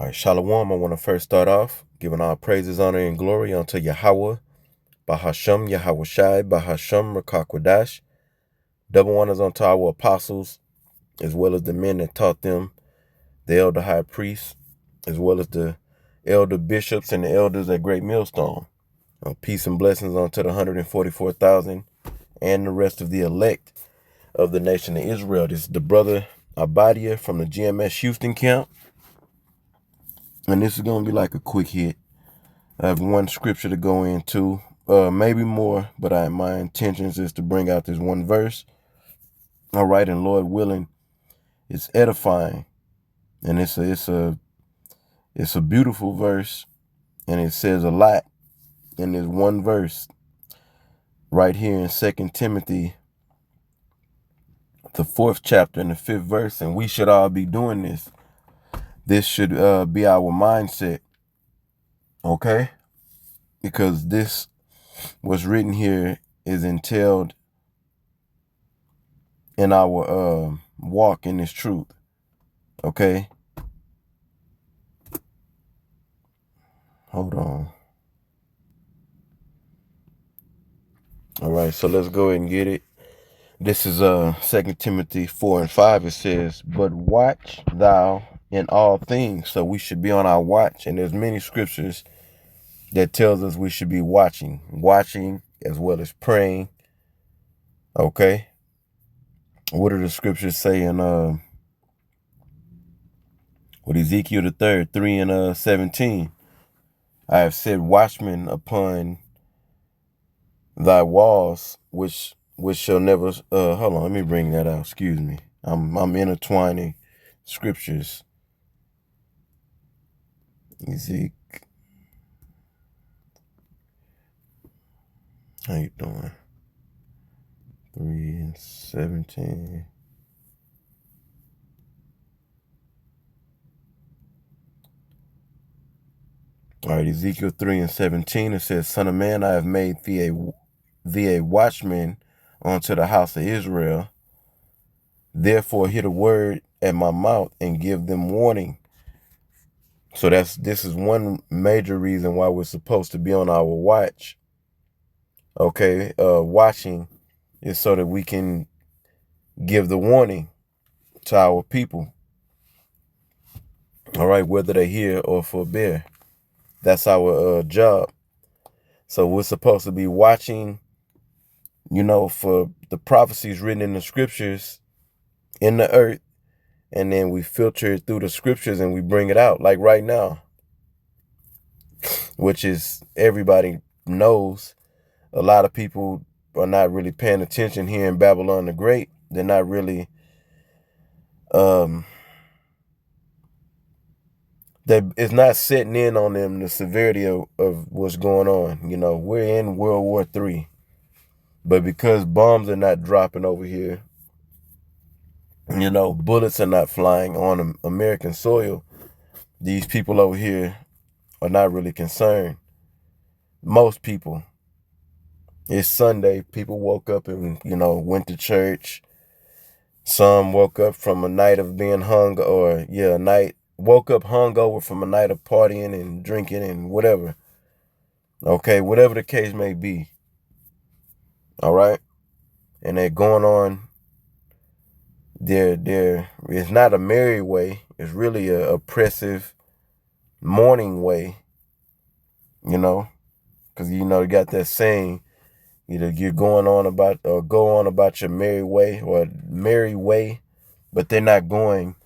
All right, Shalom. I want to first start off giving all praises, honor, and glory unto Yahweh, Bahasham, Yahweh Shai, Bahasham, Rakakwadash. Double honors unto our apostles, as well as the men that taught them, the elder high priests, as well as the elder bishops and the elders at Great Millstone. Peace and blessings unto the 144,000 and the rest of the elect of the nation of Israel. This is the brother Abadia from the GMS Houston camp. And this is going to be like a quick hit. I have one scripture to go into, maybe more, but my intentions is to bring out this one verse. All right, and Lord willing, it's edifying, and it's a beautiful verse, and it says a lot in this one verse right here in 2 Timothy, the 4th chapter and the 5th verse, and we should all be doing this. This should be our mindset, okay? Because this what's written here is entailed in our walk in this truth, okay? Hold on. All right, so let's go ahead and get it. This is 2 Timothy 4 and 5. It says, "But watch thou in all things." So we should be on our watch, and there's many scriptures that tells us we should be watching as well as praying. Okay, what do the scriptures say in with Ezekiel the 3rd 3 and 17? I have set watchmen upon thy walls, which shall never hold on, let me bring that out. Excuse me. I'm intertwining scriptures. Ezekiel, how you doing? 3 and 17. All right, Ezekiel 3 and 17, it says, "Son of man, I have made thee a watchman unto the house of Israel. Therefore hear the word at my mouth and give them warning." So this is one major reason why we're supposed to be on our watch. Okay, watching is so that we can give the warning to our people. All right, whether they hear or forbear. That's our job. So we're supposed to be watching, for the prophecies written in the scriptures in the earth, and then we filter it through the scriptures and we bring it out. Like right now, which is everybody knows, a lot of people are not really paying attention here in Babylon the Great. They're not really it's not setting in on them the severity of what's going on. We're in World War III, but because bombs are not dropping over here, bullets are not flying on American soil, these people over here are not really concerned. Most people, it's Sunday, people woke up and, went to church. Some woke up from a night of being woke up hungover from a night of partying and drinking and whatever. Okay, whatever the case may be. All right. And they're going on it's not a merry way. It's really a oppressive mourning way, because, you got that saying, either you're going on about or go on about your merry way, but they're not going.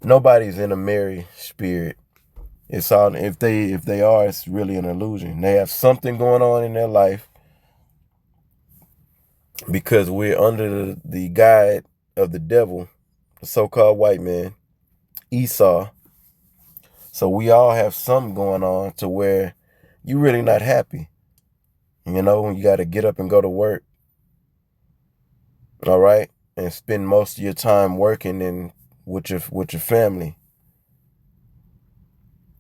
Nobody's in a merry spirit. It's all, if they are, it's really an illusion. They have something going on in their life because we're under the guide of the devil, the so-called white man, Esau. So we all have something going on to where you're really not happy. When you got to get up and go to work, all right, and spend most of your time working and with your family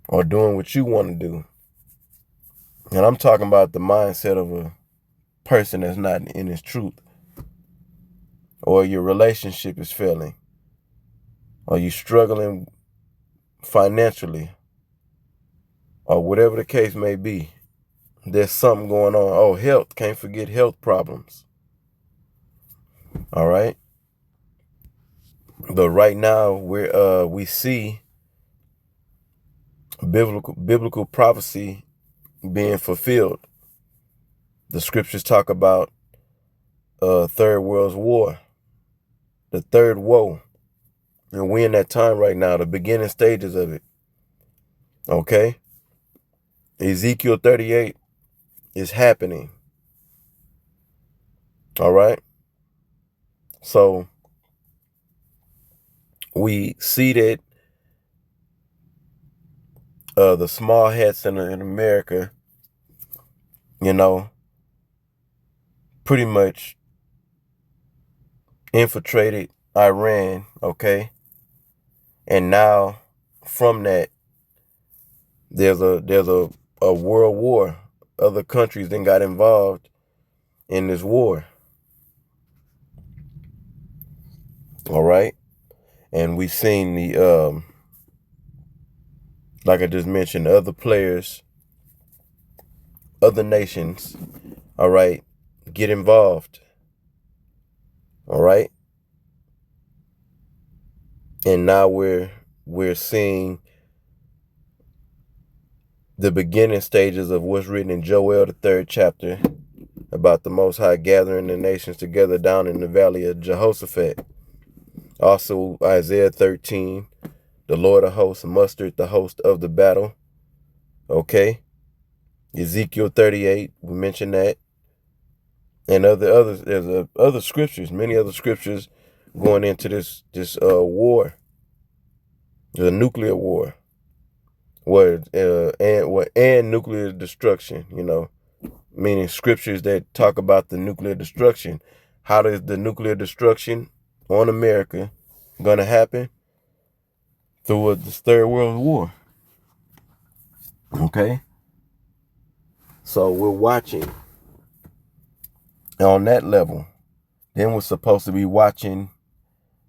or doing what you want to do. And I'm talking about the mindset of a person that's not in his truth, or your relationship is failing, or you're struggling financially, or whatever the case may be. There's something going on. Oh, health. Can't forget health problems. All right. But right now we see biblical prophecy being fulfilled. The scriptures talk about third world war, the third woe. And we're in that time right now, the beginning stages of it. Okay? Ezekiel 38 is happening. All right? So we see that the small hats in America, pretty much infiltrated Iran, okay? And now from that, there's a world war. Other countries then got involved in this war. All right? And we've seen like I just mentioned, other players, other nations, all right, get involved. All right? And now we're seeing the beginning stages of what's written in Joel, the 3rd chapter, about the Most High gathering the nations together down in the valley of Jehoshaphat. Also, Isaiah 13, the Lord of hosts mustered the host of the battle. Okay. Ezekiel 38, we mentioned that. And there's other scriptures, many other scriptures going into this war, the nuclear war, and nuclear destruction, meaning scriptures that talk about the nuclear destruction. How does the nuclear destruction on America going to happen? Through the third world war. Okay. So we're watching on that level. Then we're supposed to be watching,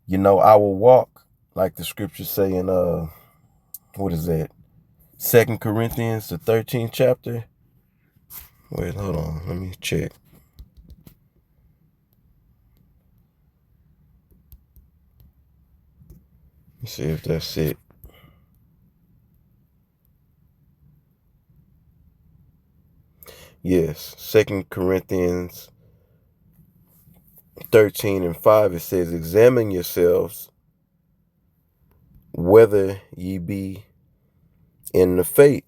our walk, like the scriptures say in what is that? 2 Corinthians, the 13th chapter. Wait, hold on. Let me check. Let's see if that's it. Yes, 2 Corinthians 13:5, it says, examine yourselves whether ye be in the faith.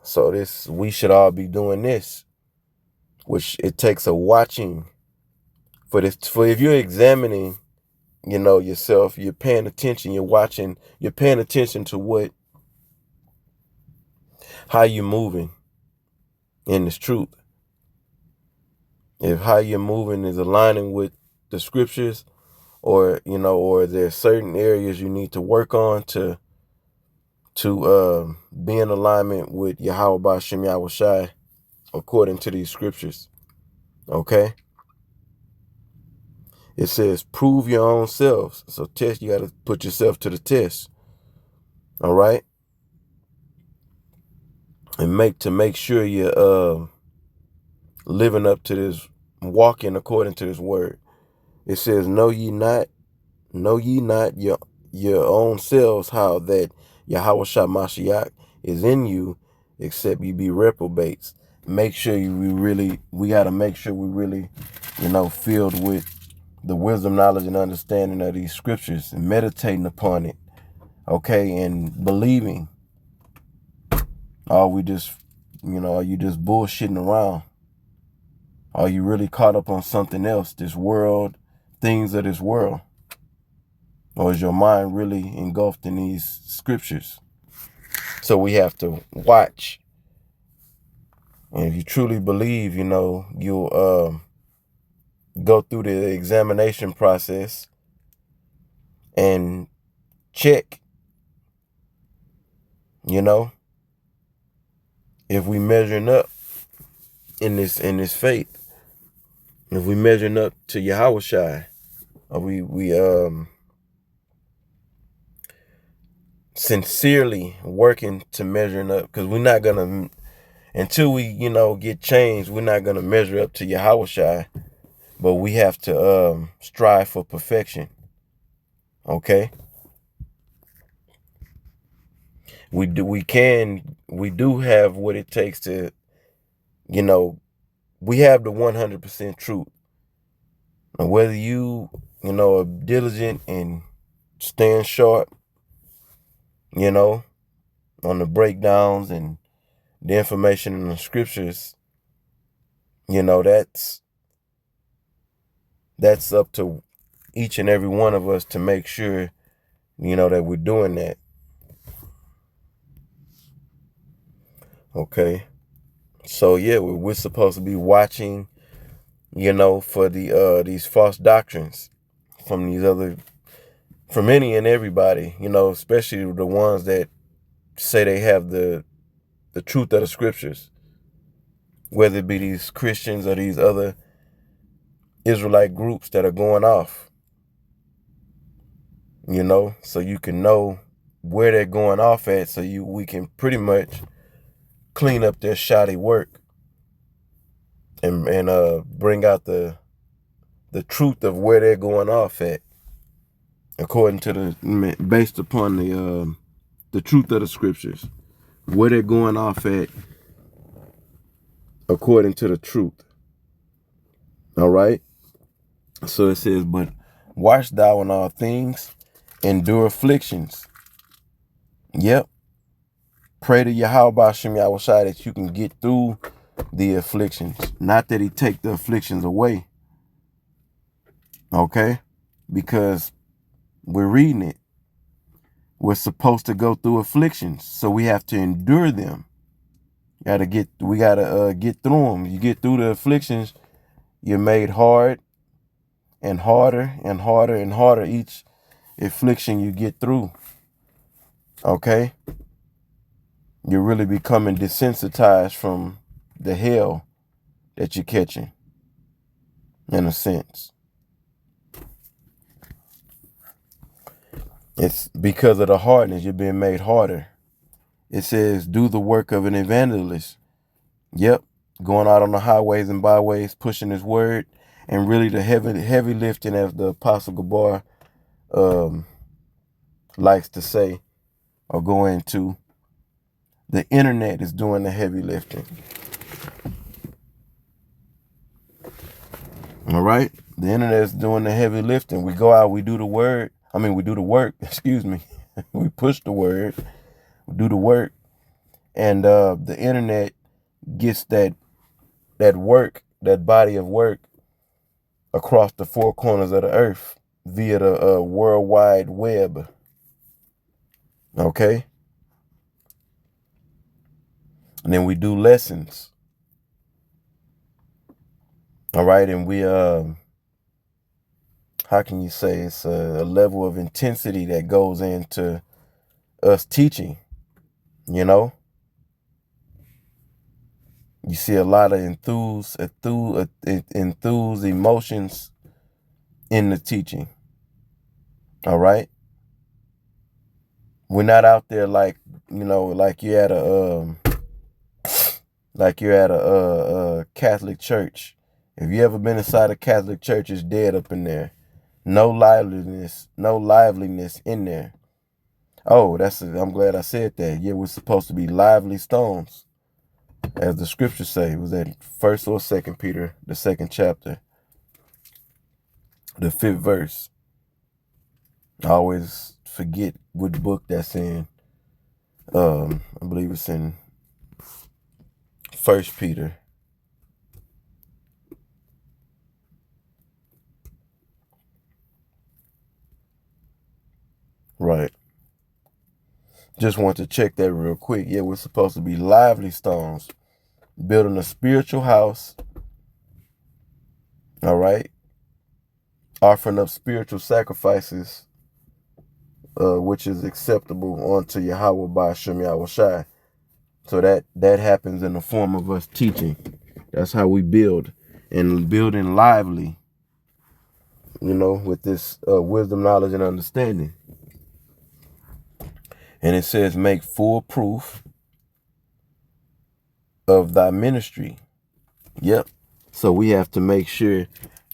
So we should all be doing this, which it takes a watching for this. For if you're examining, yourself, you're paying attention, you're watching, you're paying attention to how you're moving in this truth. If how you're moving is aligning with the scriptures, or there's certain areas you need to work on to be in alignment with Yahweh Ba'Shem Yahweh Shai according to these scriptures. Okay? It says, prove your own selves. So you got to put yourself to the test. All right? And make sure you're living up to this, walking according to this word. It says, know ye not your own selves how that Yahweh Shai Mashiach is in you, except you be reprobates. Make sure we got to make sure we really, filled with the wisdom, knowledge, and understanding of these scriptures and meditating upon it. Okay, and believing. Are we just, are you just bullshitting around? Are you really caught up on something else, this world, things of this world? Or is your mind really engulfed in these scriptures? So we have to watch. And if you truly believe, you'll go through the examination process and check, if we measuring up in this faith. If we measuring up to Yahweh Shai, or we sincerely working to measuring up, because we're not gonna, until we, get changed, we're not gonna measure up to Yahushua, but we have to strive for perfection. Okay, we do have what it takes to, you know, we have the 100% truth. And whether are diligent and stand sharp, on the breakdowns and the information in the scriptures, that's up to each and every one of us to make sure, that we're doing that. Okay. So yeah, we're supposed to be watching, for these false doctrines from from any and everybody, especially the ones that say they have the truth of the scriptures, whether it be these Christians or these other Israelite groups that are going off, so you can know where they're going off at, so we can pretty much clean up their shoddy work and bring out the truth of where they're going off at, according to based upon the truth of the scriptures, where they're going off at according to the truth. All right. So it says, but watch thou in all things, endure afflictions. Yep. Pray to Yahweh Shem Yahushai that you can get through the afflictions. Not that he take the afflictions away. Okay? Because we're reading it. We're supposed to go through afflictions, so we have to endure them. We gotta get through them. You get through the afflictions, you're made hard and harder and harder and harder each affliction you get through. Okay? You're really becoming desensitized from the hell that you're catching, in a sense. It's because of the hardness, you're being made harder. It says, do the work of an evangelist. Yep. Going out on the highways and byways, pushing his word, and really the heavy lifting, as the Apostle Gabar likes to say, or go into. The internet is doing the heavy lifting. All right? The internet is doing the heavy lifting. We go out, we do the we do the work, excuse me. We push the word, we do the work, and the internet gets that work, that body of work, across the four corners of the earth via the World Wide Web. Okay? And then we do lessons. All right? And we, how can you say, it's a level of intensity that goes into us teaching, You see a lot of enthused emotions in the teaching. All right? We're not out there like, like you're at a Catholic church. If you ever been inside a Catholic church, it's dead up in there. No liveliness in there. Oh, I'm glad I said that. Yeah, we're supposed to be lively stones, as the scriptures say. Was that 1st or 2nd Peter, the 2nd chapter, the 5th verse? I always forget what book that's in. I believe it's in 1st Peter. Right. Just want to check that real quick. Yeah, we're supposed to be lively stones, building a spiritual house. All right. Offering up spiritual sacrifices, which is acceptable unto Yahweh by Shem Yahushai. So that happens in the form of us teaching. That's how we build, and building lively, with this wisdom, knowledge, and understanding. And it says, make full proof of thy ministry. Yep. So we have to make sure,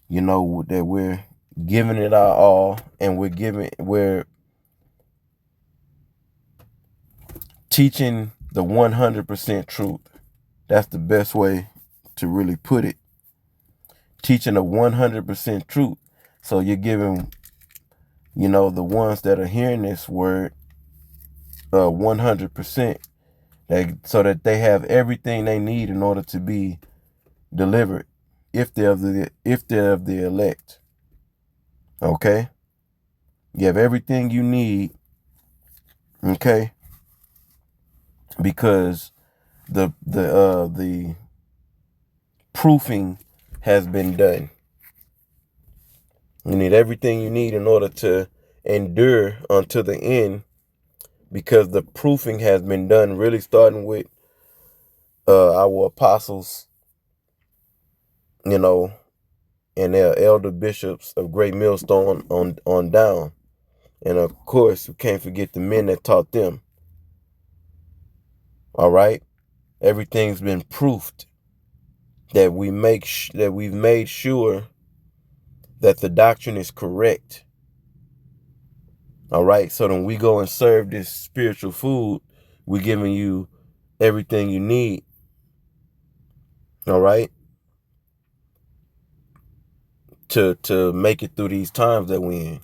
that we're giving it our all, and we're teaching the 100% truth. That's the best way to really put it. Teaching the 100% truth. So you're giving, the ones that are hearing this word 100%, so that they have everything they need in order to be delivered, if they're of the elect. Okay? You have everything you need, okay? Because the proofing has been done. You need everything you need in order to endure unto the end, because the proofing has been done, really starting with our apostles, and their elder bishops of Great Millstone on down. And of course, we can't forget the men that taught them. All right? Everything's been proofed, that we've made sure that the doctrine is correct. All right? So when we go and serve this spiritual food, we're giving you everything you need. All right? To make it through these times that we're in.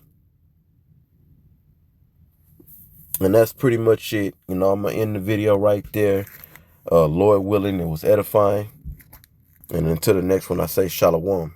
And that's pretty much it. I'm going to end the video right there. Lord willing, it was edifying. And until the next one, I say shalom.